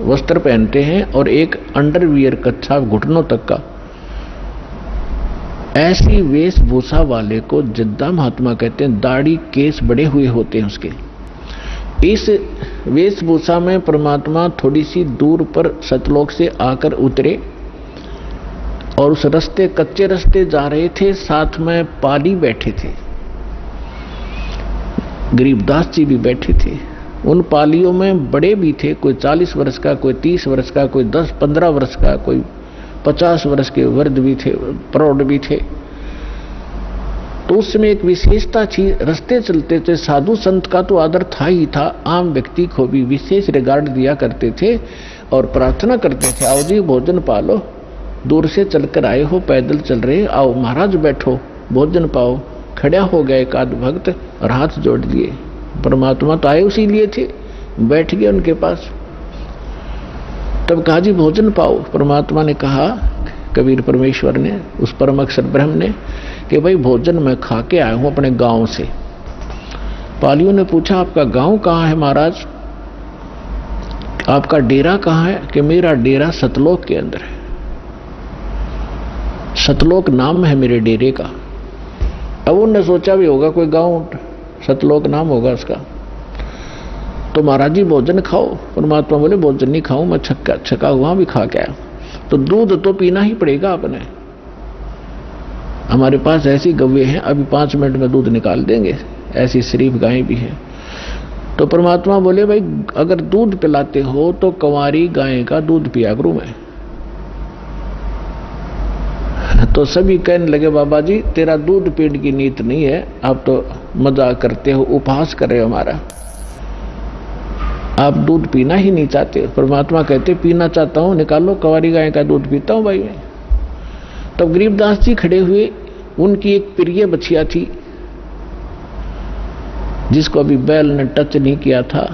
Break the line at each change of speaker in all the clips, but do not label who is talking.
वस्त्र पहनते हैं और एक अंडरवियर कच्छा घुटनों तक का। ऐसी वेशभूषा वाले को जिद्दा महात्मा कहते हैं। दाढ़ी केस बड़े हुए होते हैं उसके। इस वेशभूषा में परमात्मा थोड़ी सी दूर पर सतलोक से आकर उतरे और उस रास्ते, कच्चे रास्ते जा रहे थे, साथ में पाली बैठे थे, गरीबदास जी भी बैठे थे। उन पालियों में बड़े भी थे, कोई 40 वर्ष का, कोई 30 वर्ष का, कोई 10-15 वर्ष का, कोई 50 वर्ष के वृद्ध भी थे, प्रौढ़ भी थे। तो उस समय एक विशेषता थी, रास्ते चलते थे साधु संत का तो आदर था ही था, आम व्यक्ति को भी विशेष रिगार्ड दिया करते थे और प्रार्थना करते थे, आओ जी भोजन पालो, दूर से चलकर आए हो, पैदल चल रहे, आओ महाराज बैठो भोजन पाओ। खड़ा हो गया एक आध भक्त और हाथ जोड़ लिए। परमात्मा तो आए उसी लिए थे, बैठ गए उनके पास। तब कहा जी भोजन पाओ। परमात्मा ने कहा, कबीर परमेश्वर ने, उस परम अक्षर ब्रह्म ने, कि भाई भोजन मैं खा के आया हूं अपने गांव से। पालियों ने पूछा आपका गांव कहाँ है महाराज, आपका डेरा कहाँ है? कि मेरा डेरा सतलोक के अंदर है, सतलोक नाम है मेरे डेरे का। अब उन्होंने सोचा भी होगा कोई गांव सतलोक नाम होगा उसका। तो महाराज जी भोजन खाओ। परमात्मा बोले भोजन नहीं खाऊं, मैं छका हुआ भी खा के आया। तो दूध तो पीना ही पड़ेगा आपने, हमारे पास ऐसी गव्वे हैं, अभी 5 मिनट में दूध निकाल देंगे, ऐसी शरीफ गायें भी हैं। तो परमात्मा बोले भाई अगर दूध पिलाते हो तो कंवारी गाय का दूध पिया करूं मैं। तो सभी कहने लगे बाबा जी तेरा दूध पीने की नीयत नहीं है, आप तो मजाक करते हो, उपहास कर रहे हो हमारा, आप दूध पीना ही नहीं चाहते। परमात्मा कहते पीना चाहता हूं, निकालो, कंवारी गाय का दूध पीता हूं भाई मैं। तब गरीबदास जी खड़े हुए, उनकी एक प्रिय बछिया थी जिसको अभी बैल ने टच नहीं किया था,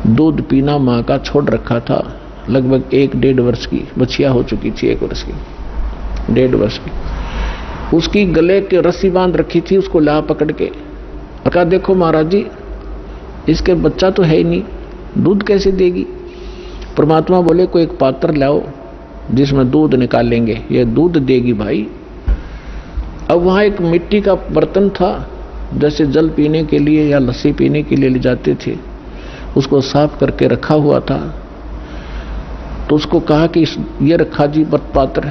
दूध पीना मां का छोड़ रखा था, लगभग 1-1.5 वर्ष की बछिया हो चुकी थी, 1 वर्ष की, 1.5 वर्ष की। उसकी गले के रस्सी बांध रखी थी, उसको ला पकड़ के कहा देखो महाराज जी इसके बच्चा तो है ही नहीं, दूध कैसे देगी? परमात्मा बोले कोई एक पात्र लाओ जिसमें दूध निकालेंगे, ये दूध देगी भाई। अब वहां एक मिट्टी का बर्तन था, जैसे जल पीने के लिए या लस्सी पीने के लिए ले जाते थे, उसको साफ करके रखा हुआ था। तो उसको कहा कि ये रखा जी पात्र,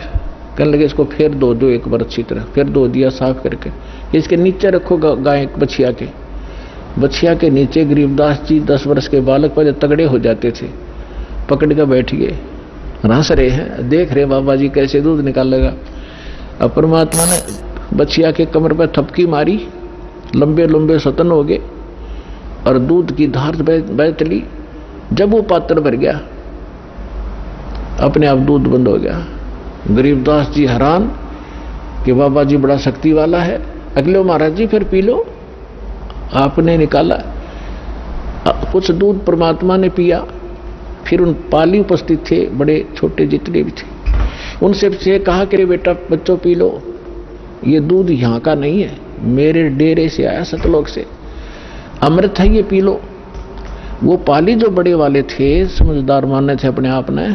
कहने लगे इसको फिर धो दो एक बार अच्छी तरह, फिर धो दिया साफ करके, इसके नीचे रखो गाय बछिया के नीचे। गरीबदास जी 10 वर्ष के बालक पहले तगड़े हो जाते थे, पकड़ कर बैठ गए, हंस रहे हैं, देख रहे बाबा जी कैसे दूध निकालेगा। अब परमात्मा ने बछिया के कमर पर थपकी मारी, लंबे लंबे सतन हो गए और दूध की धार बह चली। जब वो पात्र भर गया अपने आप दूध बंद हो गया। गरीबदास जी हैरान कि बाबा जी बड़ा शक्ति वाला है। अगले महाराज जी फिर पी लो, आपने निकाला कुछ दूध, परमात्मा ने पिया। फिर उन पाली उपस्थित थे, बड़े छोटे जितने भी थे, उनसे से कहा कि बेटा बच्चों पी लो, ये दूध यहाँ का नहीं है, मेरे डेरे से आया सतलोक से, अमृत है, ये पी लो। वो पाली जो बड़े वाले थे, समझदार माने थे अपने आप ने,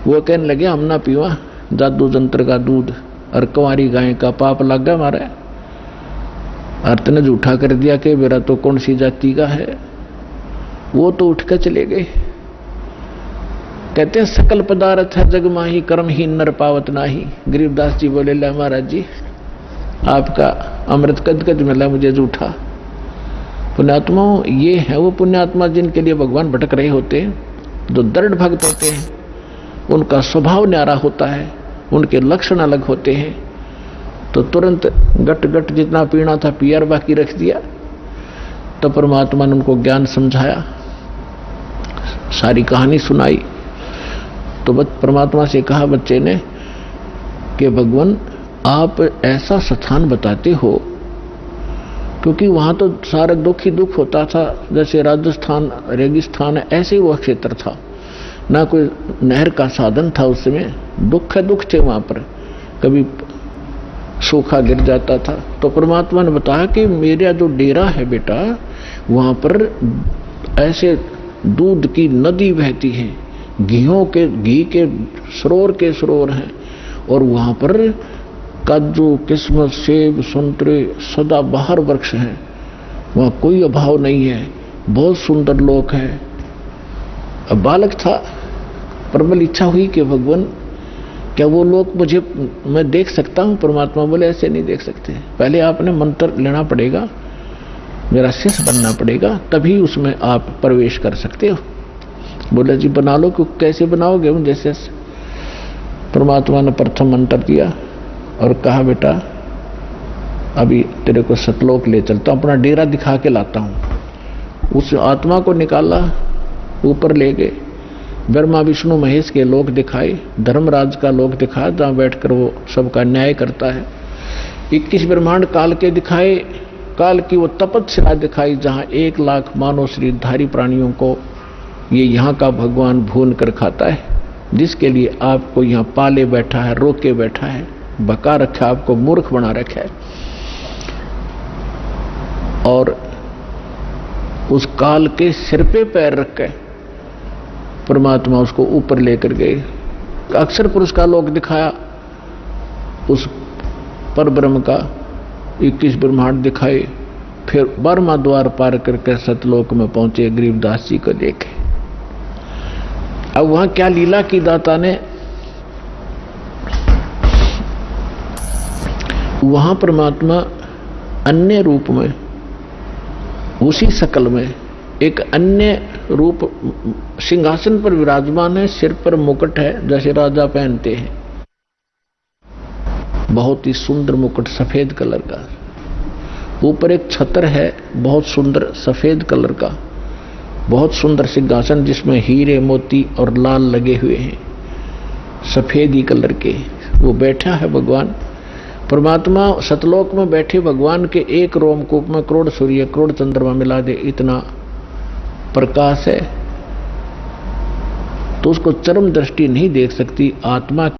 वो कहने लगे हम ना पीवा जादू जंत्र का दूध, और कंवारी गाय का पाप लग गया हमारा। अर्थ ने झूठा कर दिया कि मेरा तो कौन सी जाति का है। वो तो उठ कर चले गए। कहते हैं सकल पदार्थ है जग माही, कर्म ही नर पावत नाही। गरीबदास जी बोले ला महाराज जी आपका अमृत कद कद मिला मुझे झूठा। पुण्यात्माओं ये है वो पुण्यात्मा जिनके लिए भगवान भटक रहे होते हैं, जो दृढ़ भक्त होते हैं, उनका स्वभाव न्यारा होता है, उनके लक्षण अलग होते हैं। तो तुरंत गट गट जितना पीना था पियर बाकी रख दिया। तो परमात्मा ने उनको ज्ञान समझाया, सारी कहानी सुनाई। तो परमात्मा से कहा बच्चे ने कि भगवान आप ऐसा स्थान बताते हो, क्योंकि वहां तो सारा दुख ही दुख होता था, जैसे राजस्थान रेगिस्तान है ऐसे ही वह क्षेत्र था, ना कोई नहर का साधन था उस समय, दुख थे वहां पर, कभी सूखा गिर जाता था। तो परमात्मा ने बताया कि मेरा जो डेरा है बेटा, वहां पर ऐसे दूध की नदी बहती है, घी के सरोवर हैं, और वहां पर काजू, किस्मत, सेब, संतरे, सदाबहार वृक्ष हैं। वहां कोई अभाव नहीं है, बहुत सुंदर लोक है। अब बालक था, प्रबल इच्छा हुई कि भगवान क्या वो लोग मैं देख सकता हूं? परमात्मा बोले ऐसे नहीं देख सकते, पहले आपने मंत्र लेना पड़ेगा, मेरा शिष्य बनना पड़ेगा, तभी उसमें आप प्रवेश कर सकते हो। बोले जी बना लो। क्यों, कैसे बनाओगे? जैसे परमात्मा ने प्रथम मंत्र दिया और कहा बेटा अभी तेरे को सतलोक ले चलता हूं, अपना डेरा दिखा के लाता हूं। उस आत्मा को निकाला, ऊपर ले गए, ब्रह्मा विष्णु महेश के लोक दिखाए, धर्मराज का लोक दिखाया जहां बैठकर वो सबका न्याय करता है। 21 ब्रह्मांड काल के दिखाए, काल की वो तपस्या दिखाई जहां 1 लाख मानव शरीरधारी प्राणियों को ये यहाँ का भगवान भून कर खाता है, जिसके लिए आपको यहाँ पाले बैठा है, रोके बैठा है, बका रखा, आपको मूर्ख बना रखा है। और उस काल के सिर पे पैर रख के परमात्मा उसको ऊपर लेकर गए। अक्षर पुरुष का लोक दिखाया, उस पर ब्रह्म का 21 ब्रह्मांड दिखाए, फिर 12वां द्वार पार करके सतलोक में पहुंचे, गरीबदास जी को देखे। अब वहां क्या लीला की दाता ने, वहां परमात्मा अन्य रूप में, उसी शकल में एक अन्य रूप सिंहासन पर विराजमान है, सिर पर मुकुट है जैसे राजा पहनते हैं, बहुत ही सुंदर मुकुट सफेद कलर का। ऊपर एक छत्र है बहुत सुंदर सफेद कलर का, बहुत सुंदर सिंहासन जिसमें हीरे मोती और लाल लगे हुए हैं, सफेद ही कलर के। वो बैठा है भगवान परमात्मा। सतलोक में बैठे भगवान के एक रोमकूप में करोड़ सूर्य करोड़ चंद्रमा मिला दे इतना प्रकाश है, तो उसको चरम दृष्टि नहीं देख सकती आत्मा।